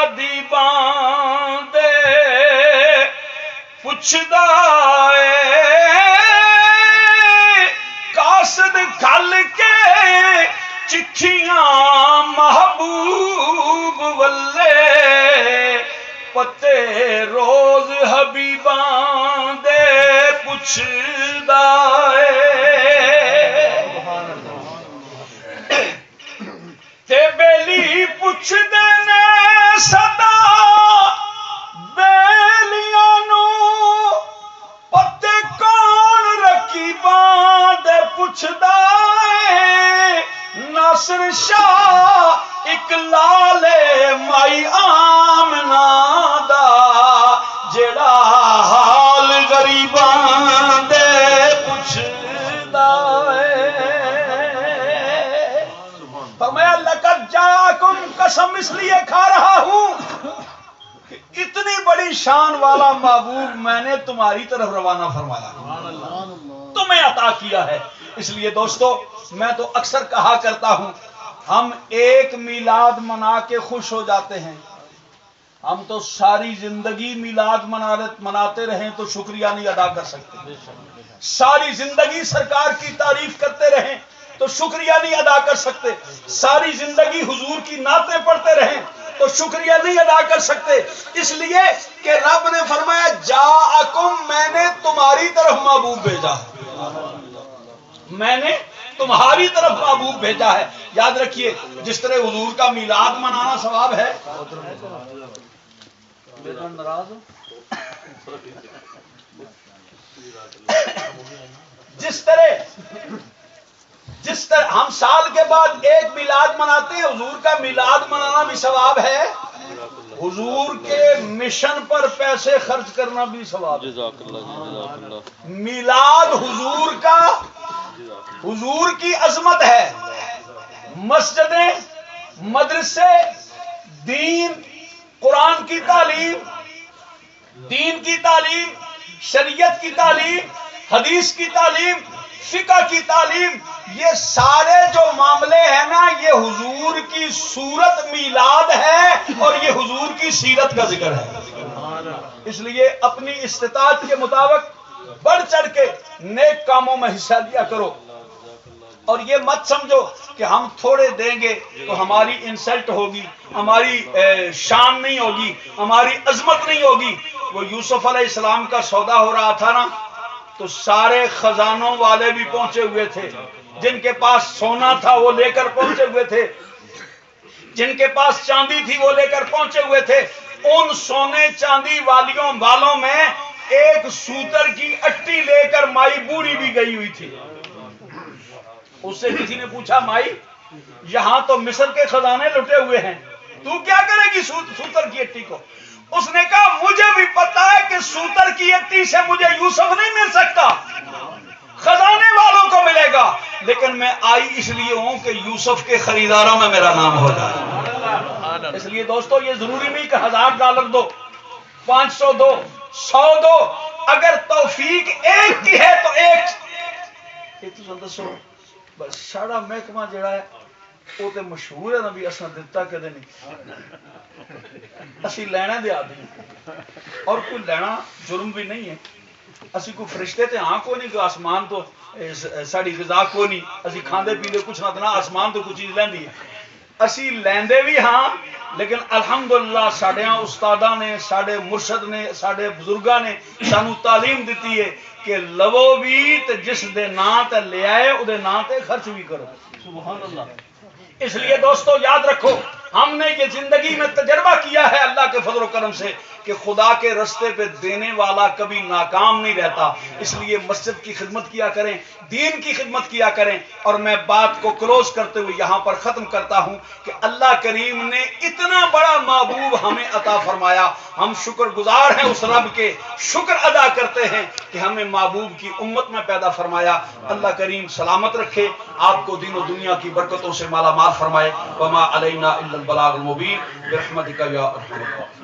ادیباں دے پوچھدا اے قاصد کھل کے چٹھیاں محبوب ولے پتے روز حبیباں دے پوچھدا تے بیلی پوچھدے نے صدا بیلیاں نو پتے کون رقیباں دے پوچھدا اے ناصر شاہ اقلال مائی آمنہ دا جڑا حال غریباں دے پوچھدا اے فرمایا لقد جاءکم قسم اس لیے کھا رہا ہوں اتنی بڑی شان والا محبوب میں نے تمہاری طرف روانہ فرمایا تمہیں عطا کیا ہے۔ اس لیے دوستو میں تو اکثر کہا کرتا ہوں ہم ایک میلاد منا کے خوش ہو جاتے ہیں، ہم تو ساری زندگی میلاد مناتے رہیں تو شکریہ نہیں ادا کر سکتے، ساری زندگی سرکار کی تعریف کرتے رہیں تو شکریہ نہیں ادا کر سکتے، ساری زندگی حضور کی نعتیں پڑھتے رہیں تو شکریہ نہیں ادا کر سکتے، اس لیے کہ رب نے فرمایا جاءکم میں نے تمہاری طرف محبوب بھیجا ہے، میں نے تمہاری طرف محبوب بھیجا ہے۔ یاد رکھیے جس طرح حضور کا میلاد منانا ثواب ہے، جس طرح ہم سال کے بعد ایک میلاد مناتے ہیں، حضور کا میلاد منانا بھی ثواب ہے، حضور کے مشن پر پیسے خرچ کرنا بھی ثواب ہے۔ میلاد حضور کا، حضور کی عظمت ہے، مسجدیں، مدرسے، دین، قرآن کی تعلیم، دین کی تعلیم، شریعت کی تعلیم، حدیث کی تعلیم، فقہ کی تعلیم، یہ سارے جو معاملے ہیں نا یہ حضور کی صورت میلاد ہے اور یہ حضور کی سیرت کا ذکر ہے۔ اس لیے اپنی استطاعت کے مطابق بڑھ چڑھ کے نیک کاموں میں حصہ لیا کرو، اور یہ مت سمجھو کہ ہم تھوڑے دیں گے تو ہماری انسلٹ ہوگی، ہماری شان نہیں ہوگی، ہماری عظمت نہیں ہوگی۔ وہ یوسف علیہ السلام کا سودا ہو رہا تھا نا تو سارے خزانوں والے بھی پہنچے ہوئے تھے، جن کے پاس سونا تھا وہ لے کر پہنچے ہوئے تھے، جن کے پاس چاندی تھی وہ لے کر پہنچے ہوئے تھے۔ ان سونے چاندی والوں میں ایک سوتر کی اٹی لے کر مائی بوڑھی بھی گئی ہوئی تھی۔ اس سے کسی نے پوچھا مائی یہاں تو مصر کے خزانے لٹے ہوئے ہیں، تو کیا کرے گی سوتر کی اٹی کو؟ اس نے کہا مجھے بھی پتا ہے کہ سوتر کی اٹی سے مجھے یوسف نہیں مل سکتا، خزانے والوں کو ملے گا، لیکن میں آئی اس لیے ہوں کہ یوسف کے خریداروں میں میرا نام ہو جائے۔ اس لیے دوستو یہ ضروری نہیں کہ $1000 دو، 500 دو، 100 دو، اگر توفیق ایک کی ہے تو ایک دسو بس ساڑا محکمہ جڑا ہے وہ تو مشہور ہے نا بھی اصلا دتا کدے نہیں، اسی لینا دے آدمی اور کوئی لینا جرم بھی نہیں ہے، اسی کوئی فرشتے تے ہاں کوئی نہیں کہ آسمان تو ساڑی غذا کوئی نہیں، اسی کھاندے پیندے کچھ نہ دینا، آسمان تو کچھ چیز لیندی ہے، اسی لیندے بھی ہاں، لیکن الحمدللہ ساڑے استاداں نے، ساڑے مرشد نے، ساڑے بزرگاں نے سانو تعلیم دیتی ہے کہ لو بھی تے جس دے نام تے لے آئے او دے نام تے خرچ بھی کرو۔ سبحان اللہ۔ اس لیے دوستو یاد رکھو ہم نے یہ زندگی میں تجربہ کیا ہے اللہ کے فضل و کرم سے کہ خدا کے رستے پہ دینے والا کبھی ناکام نہیں رہتا۔ اس لیے مسجد کی خدمت کیا کریں، دین کی خدمت کیا کریں، اور میں بات کو کلوز کرتے ہوئے یہاں پر ختم کرتا ہوں کہ اللہ کریم نے اتنا بڑا محبوب ہمیں عطا فرمایا، ہم شکر گزار ہیں اس رب کے، شکر ادا کرتے ہیں کہ ہمیں محبوب کی امت میں پیدا فرمایا۔ اللہ کریم سلامت رکھے، آپ کو دین و دنیا کی برکتوں سے مالا مال فرمائے۔ وما علینا الا البلاغ المبین برحمتک یا ارحم الراحمین۔